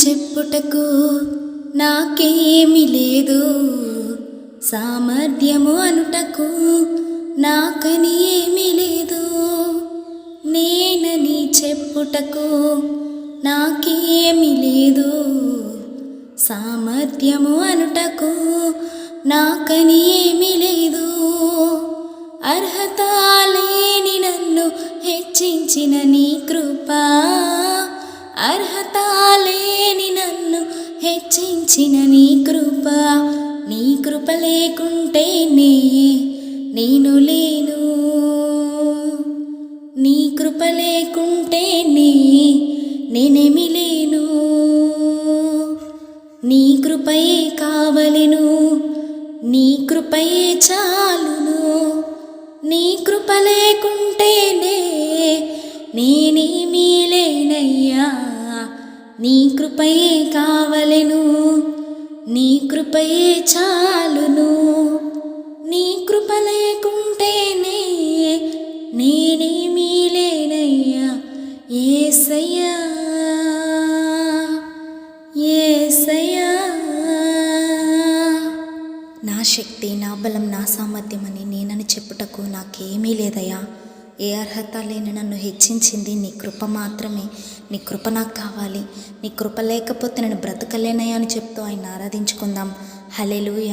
చెప్పుటకు నాకేమి లేదు, సామర్థ్యము అనుటకు నాకని ఏమీ లేదు. నేనని చెప్పుటకు నాకేమి లేదు, సామర్థ్యము అనుటకు నాకని ఏమీ లేదు. అర్హత లేని నన్ను హెచ్చించిన నీ కృప, అర్హత లేని నన్ను హెచ్చించిన నీ కృప, నీ కృప లేకుంటే నేను లేను, నీ కృప లేకుంటే నేనేమి లేను. నీ కృపయే కావలెను, నీ కృపయే చాలును, నీ కృప లేకుంటే నేనేమీ లేనయ్యా. నీ కృపయే కావలెను, నీ కృపయే చాలును, నీ కృప లేకుంటే నేనేమీ లేనయ్యా. యేసయ్యా యేసయ్యా. నా శక్తి, నా బలం, నా సామర్థ్యమని నేనని చెప్పుటకు నాకేమీ లేదయ్యా. ఏ అర్హత లేని నన్ను హెచ్చించింది నీ కృప మాత్రమే. నీ కృప నాకు కావాలి. నీ కృప లేకపోతే నేను బ్రతకలేనయ్యా అని చెప్తూ ఆయన ఆరాధించుకుందాం. హల్లెలూయా.